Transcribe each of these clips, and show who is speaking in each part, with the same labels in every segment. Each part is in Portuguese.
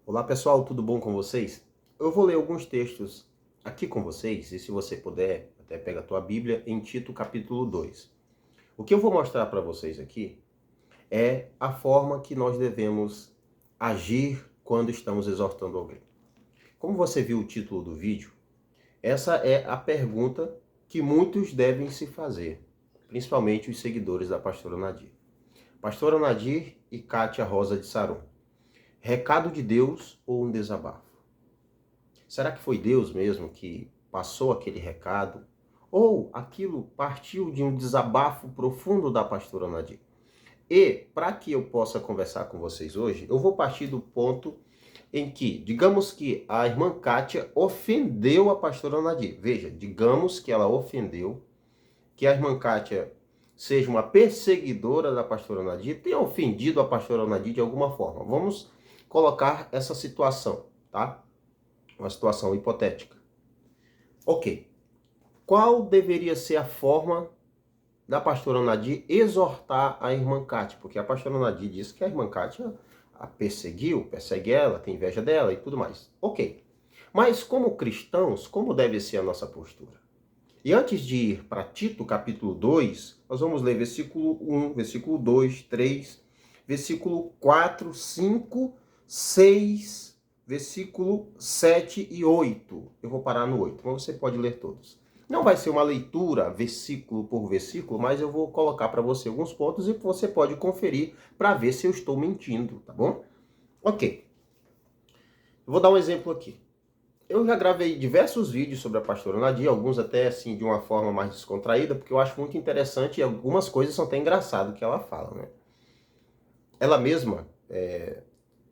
Speaker 1: Olá pessoal, tudo bom com vocês? Eu vou ler alguns textos aqui com vocês, e se você puder, até pega a tua Bíblia em Tito capítulo 2. O que eu vou mostrar para vocês aqui é a forma que nós devemos agir quando estamos exortando alguém. Como você viu o título do vídeo, essa é a pergunta que muitos devem se fazer, principalmente os seguidores da pastora Nadir. Pastora Nadir e Kátia Rosa de Saron. Recado de Deus ou um desabafo? Será que foi Deus mesmo que passou aquele recado? Ou aquilo partiu de um desabafo profundo da pastora Nadir? E, para que eu possa conversar com vocês hoje, eu vou partir do ponto em que, digamos que a irmã Kátia ofendeu a pastora Nadir. Veja, digamos que ela ofendeu, que a irmã Kátia seja uma perseguidora da pastora Nadir, tenha ofendido a pastora Nadir de alguma forma. Vamos colocar essa situação, tá? Uma situação hipotética. Ok. Qual deveria ser a forma da pastora Nadir exortar a irmã Kátia? Porque a pastora Nadir disse que a irmã Kátia a perseguiu, persegue ela, tem inveja dela e tudo mais. Ok. Mas como cristãos, como deve ser a nossa postura? E antes de ir para Tito, capítulo 2, nós vamos ler versículo 1, versículo 2, 3, versículo 4, 5, 6, versículo 7 e 8. Eu vou parar no 8, mas você pode ler todos. Não vai ser uma leitura versículo por versículo, mas eu vou colocar para você alguns pontos e você pode conferir para ver se eu estou mentindo, tá bom? Ok. Eu vou dar um exemplo aqui. Eu já gravei diversos vídeos sobre a pastora Nadir, alguns até assim de uma forma mais descontraída, porque eu acho muito interessante e algumas coisas são até engraçadas que ela fala, né? Ela mesma,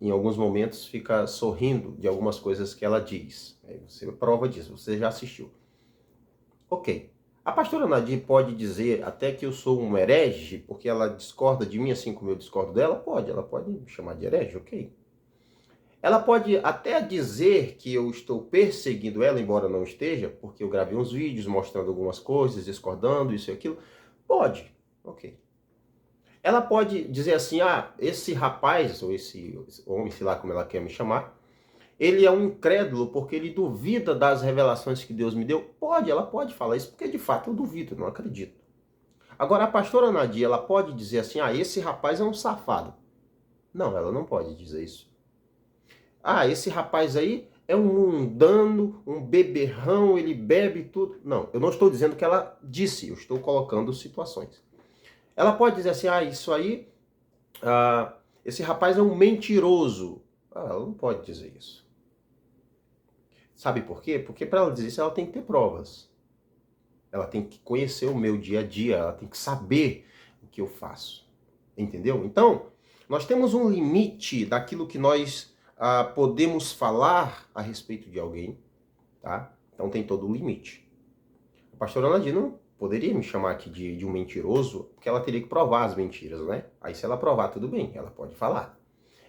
Speaker 1: em alguns momentos, fica sorrindo de algumas coisas que ela diz. Aí você prova disso, você já assistiu. Ok. A pastora Nadir pode dizer até que eu sou um herege, porque ela discorda de mim assim como eu discordo dela? Pode, ela pode me chamar de herege, ok. Ela pode até dizer que eu estou perseguindo ela, embora não esteja, porque eu gravei uns vídeos mostrando algumas coisas, discordando, isso e aquilo. Pode, ok. Ela pode dizer assim, esse rapaz, ou esse homem, sei lá como ela quer me chamar, ele é um incrédulo porque ele duvida das revelações que Deus me deu. Pode, ela pode falar isso, porque de fato eu duvido, não acredito. Agora, a pastora Nadia, ela pode dizer assim, esse rapaz é um safado. Não, ela não pode dizer isso. Esse rapaz aí é um mundano, um beberrão, ele bebe tudo. Não, eu não estou dizendo que ela disse, eu estou colocando situações. Ela pode dizer assim, isso aí, esse rapaz é um mentiroso. Ela não pode dizer isso. Sabe por quê? Porque para ela dizer isso, ela tem que ter provas. Ela tem que conhecer o meu dia a dia, ela tem que saber o que eu faço. Entendeu? Então, nós temos um limite daquilo que nós podemos falar a respeito de alguém, tá? Então tem todo o limite. A pastora Nadir não poderia me chamar aqui de um mentiroso, porque ela teria que provar as mentiras, né? Aí se ela provar, tudo bem, ela pode falar.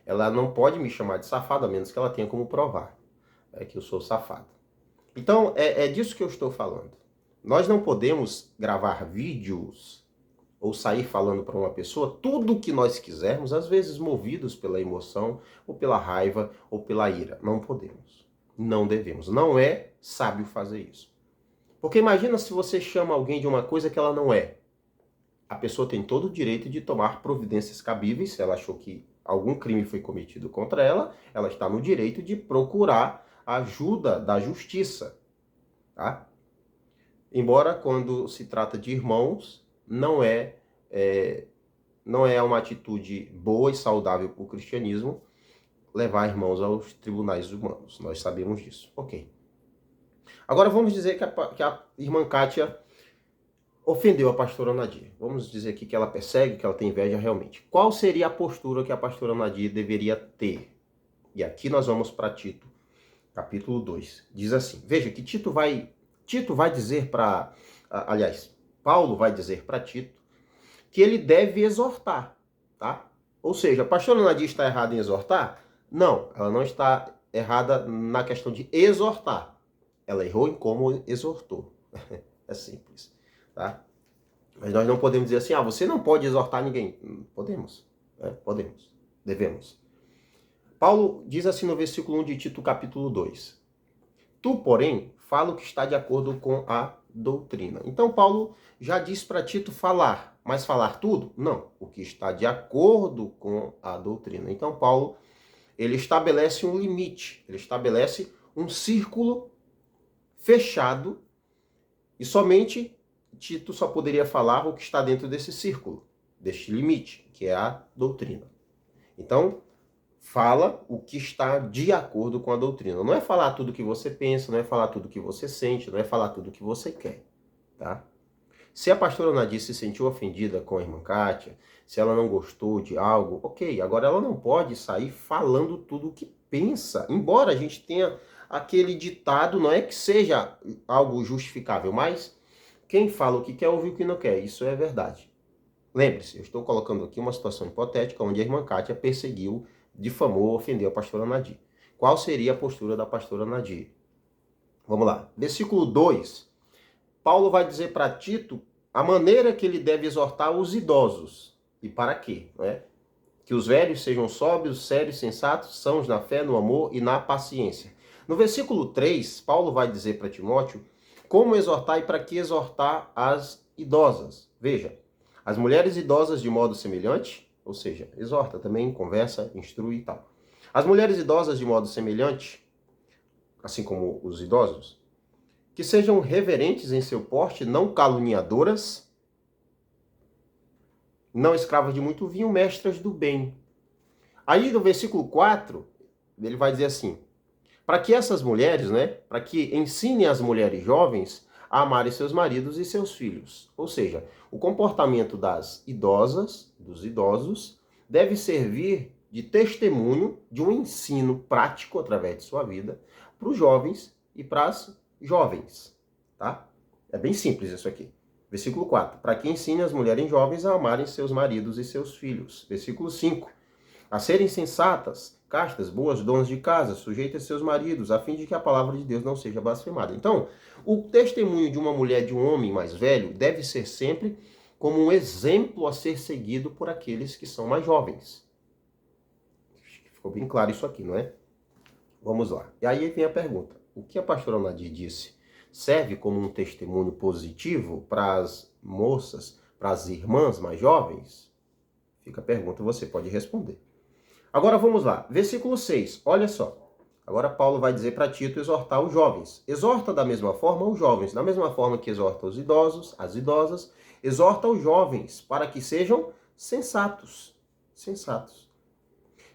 Speaker 1: Ela não pode me chamar de safado, a menos que ela tenha como provar que eu sou safado. Então, é disso que eu estou falando. Nós não podemos gravar vídeos ou sair falando para uma pessoa tudo o que nós quisermos, às vezes movidos pela emoção, ou pela raiva, ou pela ira. Não podemos. Não devemos. Não é sábio fazer isso. Porque imagina se você chama alguém de uma coisa que ela não é. A pessoa tem todo o direito de tomar providências cabíveis. Se ela achou que algum crime foi cometido contra ela, ela está no direito de procurar a ajuda da justiça. Tá? Embora quando se trata de irmãos, não é uma atitude boa e saudável para o cristianismo levar irmãos aos tribunais humanos. Nós sabemos disso. Ok. Agora vamos dizer que a irmã Kátia ofendeu a pastora Nadir. Vamos dizer aqui que ela persegue, que ela tem inveja realmente. Qual seria a postura que a pastora Nadir deveria ter? E aqui nós vamos para Tito, capítulo 2. Diz assim, veja que Tito vai dizer para... Aliás, Paulo vai dizer para Tito que ele deve exortar, tá? Ou seja, a pastora Nadir está errada em exortar? Não, ela não está errada na questão de exortar. Ela errou em como exortou. É simples, tá? Mas nós não podemos dizer assim, você não pode exortar ninguém. Podemos, podemos, devemos. Paulo diz assim no versículo 1 de Tito, capítulo 2. Tu, porém, fala o que está de acordo com a doutrina. Então, Paulo já diz para Tito falar, mas falar tudo? Não, o que está de acordo com a doutrina. Então, Paulo, ele estabelece um limite, ele estabelece um círculo fechado e somente Tito só poderia falar o que está dentro desse círculo, deste limite, que é a doutrina. Então, fala o que está de acordo com a doutrina. Não é falar tudo o que você pensa, não é falar tudo o que você sente, não é falar tudo o que você quer, tá? Se a pastora Nadir se sentiu ofendida com a irmã Kátia, se ela não gostou de algo, ok. Agora ela não pode sair falando tudo o que pensa. Embora a gente tenha aquele ditado, não é que seja algo justificável, mas quem fala o que quer ouve o que não quer. Isso é verdade. Lembre-se, eu estou colocando aqui uma situação hipotética onde a irmã Kátia perseguiu, difamou, ofendeu a pastora Nadir. Qual seria a postura da pastora Nadir? Vamos lá. Versículo 2. Paulo vai dizer para Tito a maneira que ele deve exortar os idosos. E para quê? Né? Que os velhos sejam sóbrios, sérios, sensatos, sãos na fé, no amor e na paciência. No versículo 3, Paulo vai dizer para Timóteo como exortar e para que exortar as idosas. Veja, as mulheres idosas de modo semelhante, ou seja, exorta também, conversa, instrui e tal. As mulheres idosas de modo semelhante, assim como os idosos, que sejam reverentes em seu porte, não caluniadoras, não escravas de muito vinho, mestras do bem. Aí no versículo 4, ele vai dizer assim, para que essas mulheres, né, para que ensinem as mulheres jovens a amarem seus maridos e seus filhos. Ou seja, o comportamento das idosas, dos idosos, deve servir de testemunho de um ensino prático através de sua vida para os jovens e para as jovens, tá? É bem simples isso aqui. Versículo 4. Para que ensine as mulheres jovens a amarem seus maridos e seus filhos. Versículo 5. A serem sensatas, castas, boas, donas de casa, sujeitas a seus maridos, a fim de que a palavra de Deus não seja blasfemada. Então, o testemunho de uma mulher, de um homem mais velho, deve ser sempre como um exemplo a ser seguido por aqueles que são mais jovens. Ficou bem claro isso aqui, não é? Vamos lá. E aí vem a pergunta. O que a pastora Nadir disse serve como um testemunho positivo para as moças, para as irmãs mais jovens? Fica a pergunta, você pode responder. Agora vamos lá, versículo 6, olha só. Agora Paulo vai dizer para Tito exortar os jovens. Exorta da mesma forma os jovens, da mesma forma que exorta os idosos, as idosas, exorta os jovens para que sejam sensatos. Sensatos.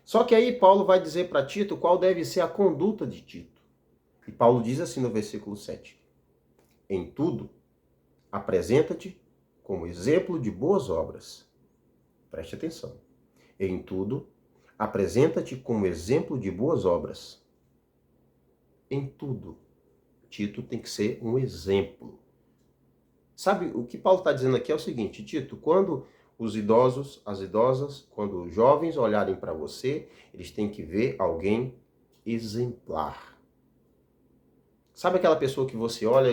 Speaker 1: Só que aí Paulo vai dizer para Tito qual deve ser a conduta de Tito. E Paulo diz assim no versículo 7. Em tudo, apresenta-te como exemplo de boas obras. Preste atenção. Em tudo, apresenta-te como exemplo de boas obras. Em tudo, Tito tem que ser um exemplo. Sabe, o que Paulo está dizendo aqui é o seguinte, Tito, quando os idosos, as idosas, quando os jovens olharem para você, eles têm que ver alguém exemplar. Sabe aquela pessoa que você olha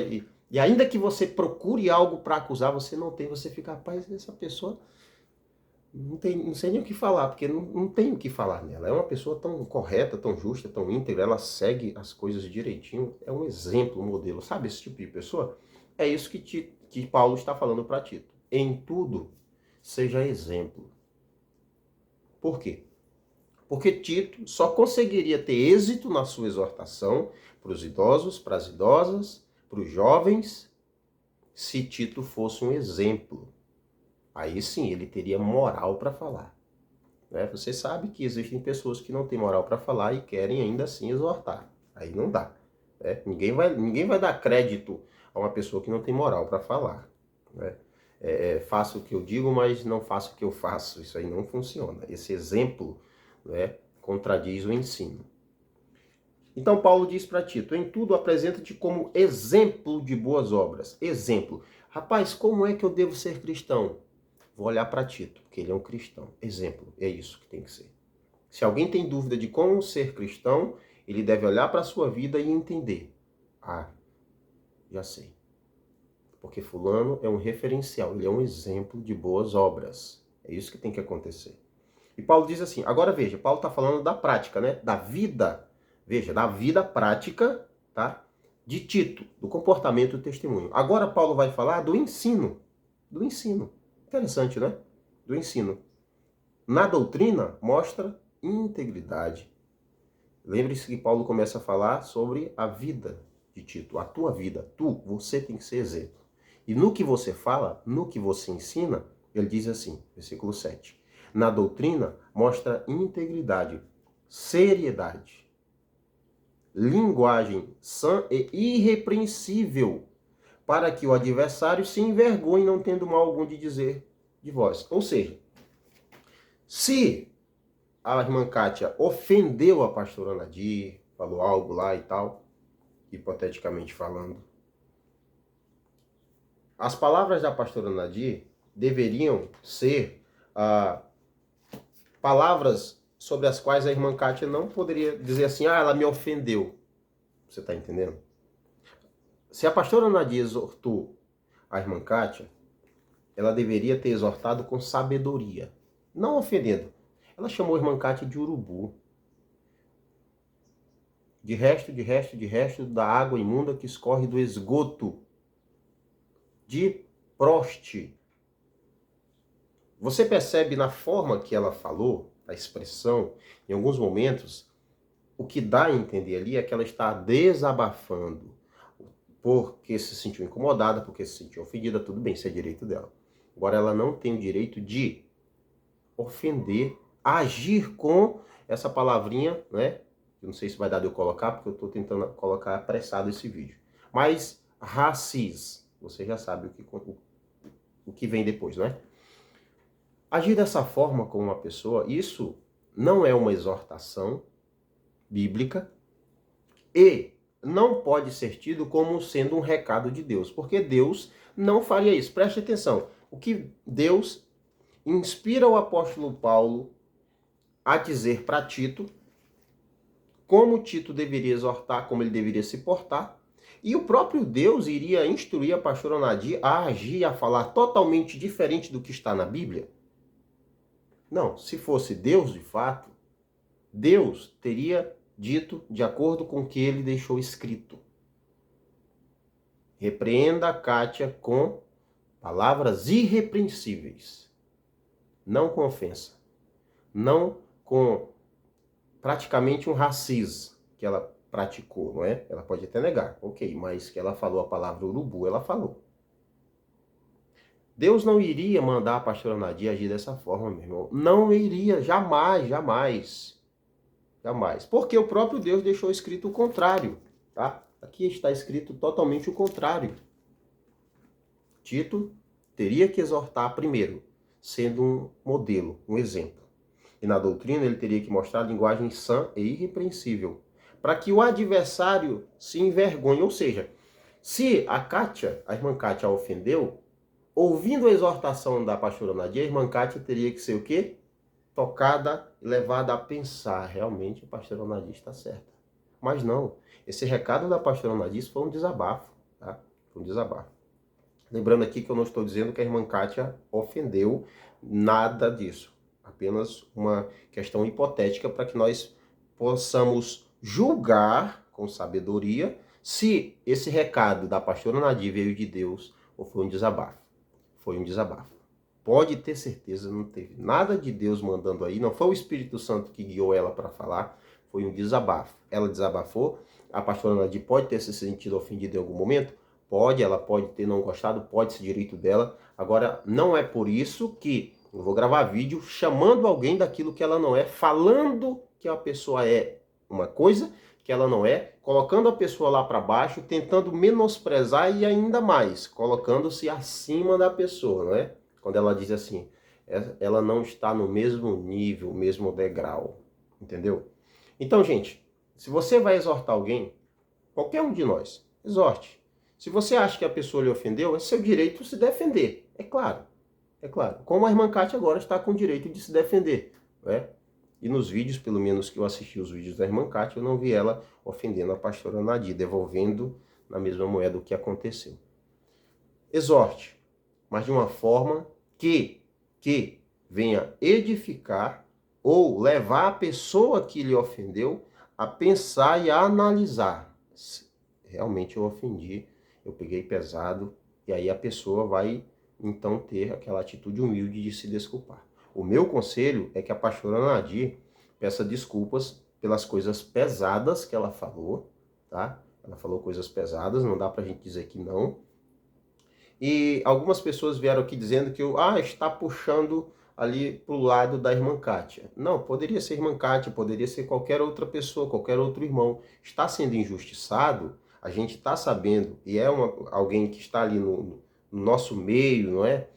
Speaker 1: e ainda que você procure algo para acusar, você não tem, você fica, rapaz, essa pessoa não sei nem o que falar, porque não tem o que falar nela. É uma pessoa tão correta, tão justa, tão íntegra, ela segue as coisas direitinho, é um exemplo, um modelo. Sabe esse tipo de pessoa? É isso que Paulo está falando para Tito. Em tudo, seja exemplo. Por quê? Porque Tito só conseguiria ter êxito na sua exortação para os idosos, para as idosas, para os jovens, se Tito fosse um exemplo. Aí sim, ele teria moral para falar. Né? Você sabe que existem pessoas que não têm moral para falar e querem ainda assim exortar. Aí não dá. Né? Ninguém vai dar crédito a uma pessoa que não tem moral para falar. Né? Faço o que eu digo, mas não faço o que eu faço. Isso aí não funciona. Esse exemplo, né, contradiz o ensino. Então Paulo diz para Tito, em tudo apresenta-te como exemplo de boas obras. Exemplo. Rapaz, como é que eu devo ser cristão? Vou olhar para Tito, porque ele é um cristão. Exemplo, é isso que tem que ser. Se alguém tem dúvida de como ser cristão, ele deve olhar para a sua vida e entender. Ah, já sei. Porque fulano é um referencial, ele é um exemplo de boas obras. É isso que tem que acontecer. E Paulo diz assim, agora veja, Paulo está falando da prática, né? Da vida, veja, da vida prática, tá? De Tito, do comportamento do testemunho. Agora Paulo vai falar do ensino. Do ensino. Interessante, né? Do ensino. Na doutrina, mostra integridade. Lembre-se que Paulo começa a falar sobre a vida de Tito, a tua vida. Você tem que ser exemplo. E no que você fala, no que você ensina, ele diz assim, versículo 7. Na doutrina, mostra integridade, seriedade, linguagem sã e irrepreensível, para que o adversário se envergonhe, não tendo mal algum de dizer de vós. Ou seja, se a irmã Kátia ofendeu a pastora Nadir, falou algo lá e tal, hipoteticamente falando, as palavras da pastora Nadir deveriam ser palavras sobre as quais a irmã Kátia não poderia dizer assim, ela me ofendeu. Você está entendendo? Se a pastora Nadir exortou a irmã Kátia, ela deveria ter exortado com sabedoria, não ofendendo. Ela chamou a irmã Kátia de urubu. De resto da água imunda que escorre do esgoto. De proste. Você percebe na forma que ela falou, a expressão, em alguns momentos, o que dá a entender ali é que ela está desabafando, porque se sentiu incomodada, porque se sentiu ofendida, tudo bem, isso é direito dela. Agora, ela não tem o direito de ofender, agir com essa palavrinha, né? Eu não sei se vai dar de eu colocar, porque eu estou tentando colocar apressado esse vídeo. Mas, racis, você já sabe o que vem depois, né? Agir dessa forma com uma pessoa, isso não é uma exortação bíblica e não pode ser tido como sendo um recado de Deus, porque Deus não faria isso. Preste atenção, o que Deus inspira o apóstolo Paulo a dizer para Tito, como Tito deveria exortar, como ele deveria se portar, e o próprio Deus iria instruir a pastora Nadir a agir, a falar totalmente diferente do que está na Bíblia? Não, se fosse Deus de fato, Deus teria dito de acordo com o que ele deixou escrito. Repreenda a Kátia com palavras irrepreensíveis, não com ofensa, não com praticamente um racismo que ela praticou, não é? Ela pode até negar, ok, mas que ela falou a palavra urubu, ela falou. Deus não iria mandar a pastora Nadir agir dessa forma, meu irmão. Não iria, jamais, jamais. Jamais. Porque o próprio Deus deixou escrito o contrário, tá? Aqui está escrito totalmente o contrário. Tito teria que exortar primeiro, sendo um modelo, um exemplo. E na doutrina ele teria que mostrar a linguagem sã e irrepreensível, para que o adversário se envergonhe. Ou seja, se a irmã Kátia a ofendeu, ouvindo a exortação da pastora Nadir, a irmã Kátia teria que ser o quê? Tocada e levada a pensar, realmente a pastora Nadir está certa. Mas não, esse recado da pastora Nadir foi um desabafo, tá? Foi um desabafo. Lembrando aqui que eu não estou dizendo que a irmã Kátia ofendeu, nada disso. Apenas uma questão hipotética para que nós possamos julgar com sabedoria se esse recado da pastora Nadir veio de Deus ou foi um desabafo. Foi um desabafo. Pode ter certeza, não teve nada de Deus mandando aí, não foi o Espírito Santo que guiou ela para falar, foi um desabafo. Ela desabafou, a pastora Nadir pode ter se sentido ofendida em algum momento, pode, ela pode ter não gostado, pode ser direito dela. Agora, não é por isso que eu vou gravar vídeo chamando alguém daquilo que ela não é, falando que a pessoa é uma coisa que ela não é, colocando a pessoa lá para baixo, tentando menosprezar e ainda mais, colocando-se acima da pessoa, não é? Quando ela diz assim, ela não está no mesmo nível, mesmo degrau, entendeu? Então, gente, se você vai exortar alguém, qualquer um de nós, exorte. Se você acha que a pessoa lhe ofendeu, é seu direito se defender, é claro. É claro. Como a irmã Kátia agora está com o direito de se defender, né? E nos vídeos, pelo menos que eu assisti os vídeos da irmã Kátia, eu não vi ela ofendendo a pastora Nadir, devolvendo na mesma moeda o que aconteceu. Exorte, mas de uma forma que venha edificar ou levar a pessoa que lhe ofendeu a pensar e a analisar. Realmente eu ofendi, eu peguei pesado, e aí a pessoa vai então ter aquela atitude humilde de se desculpar. O meu conselho é que a pastora Nadir peça desculpas pelas coisas pesadas que ela falou, tá? Ela falou coisas pesadas, não dá pra gente dizer que não. E algumas pessoas vieram aqui dizendo que está puxando ali pro lado da irmã Kátia. Não, poderia ser irmã Kátia, poderia ser qualquer outra pessoa, qualquer outro irmão. Está sendo injustiçado, a gente está sabendo, e é alguém que está ali no nosso meio, não é?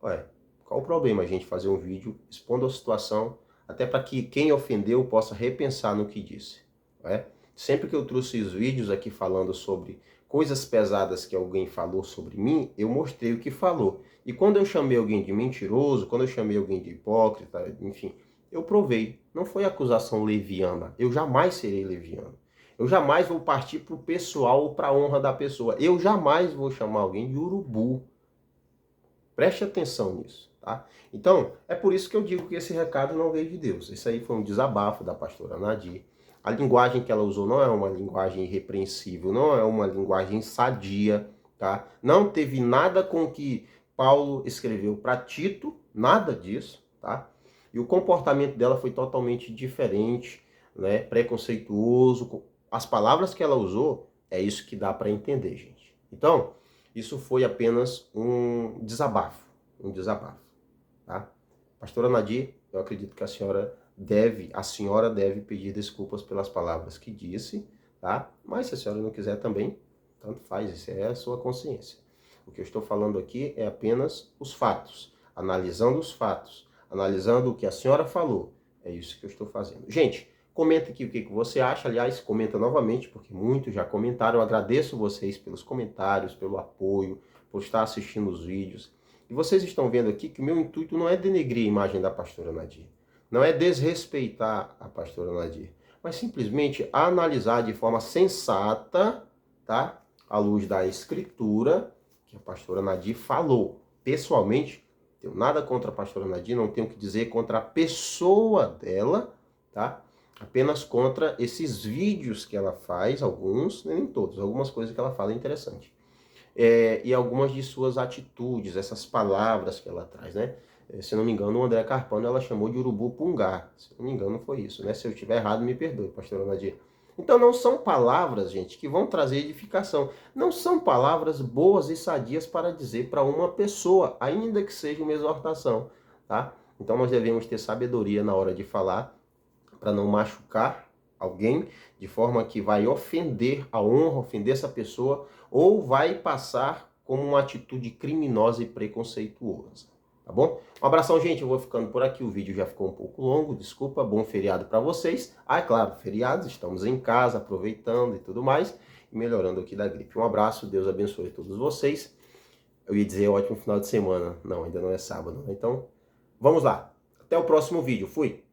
Speaker 1: Ué, qual o problema a gente fazer um vídeo expondo a situação, até para que quem ofendeu possa repensar no que disse, não é? Sempre que eu trouxe os vídeos aqui falando sobre coisas pesadas que alguém falou sobre mim, eu mostrei o que falou. E quando eu chamei alguém de mentiroso, quando eu chamei alguém de hipócrita, enfim, eu provei. Não foi acusação leviana. Eu jamais serei leviano. Eu jamais vou partir para o pessoal ou para a honra da pessoa. Eu jamais vou chamar alguém de urubu. Preste atenção nisso, tá? Então, é por isso que eu digo que esse recado não veio de Deus. Isso aí foi um desabafo da pastora Nadir. A linguagem que ela usou não é uma linguagem irrepreensível, não é uma linguagem sadia, tá? Não teve nada com o que Paulo escreveu para Tito, nada disso, tá? E o comportamento dela foi totalmente diferente, né? Preconceituoso. As palavras que ela usou, é isso que dá para entender, gente. Então, isso foi apenas um desabafo, tá? Pastora Nadir, eu acredito que a senhora deve pedir desculpas pelas palavras que disse, tá? Mas se a senhora não quiser também, tanto faz, isso é a sua consciência. O que eu estou falando aqui é apenas os fatos, analisando os fatos, analisando o que a senhora falou. É isso que eu estou fazendo. Gente, comenta aqui o que você acha. Aliás, comenta novamente, porque muitos já comentaram. Eu agradeço vocês pelos comentários, pelo apoio, por estar assistindo os vídeos. E vocês estão vendo aqui que o meu intuito não é denegrir a imagem da pastora Nadir. Não é desrespeitar a pastora Nadir. Mas simplesmente analisar de forma sensata, tá? À luz da escritura, que a pastora Nadir falou. Pessoalmente, não tenho nada contra a pastora Nadir, não tenho o que dizer contra a pessoa dela, tá? Apenas contra esses vídeos que ela faz, alguns, nem todos, algumas coisas que ela fala é interessante. E algumas de suas atitudes, essas palavras que ela traz, né? Se não me engano, o André Carpano ela chamou de urubu pungá. Se não me engano, foi isso, né? Se eu estiver errado, me perdoe, pastora Nadir. Então não são palavras, gente, que vão trazer edificação. Não são palavras boas e sadias para dizer para uma pessoa, ainda que seja uma exortação, tá? Então nós devemos ter sabedoria na hora de falar, para não machucar alguém, de forma que vai ofender a honra, ofender essa pessoa, ou vai passar como uma atitude criminosa e preconceituosa. Tá bom? Um abração, gente. Eu vou ficando por aqui. O vídeo já ficou um pouco longo. Desculpa. Bom feriado para vocês. É claro, feriados. Estamos em casa, aproveitando e tudo mais. E melhorando aqui da gripe. Um abraço. Deus abençoe todos vocês. Eu ia dizer ótimo final de semana. Não, ainda não é sábado. Então, vamos lá. Até o próximo vídeo. Fui!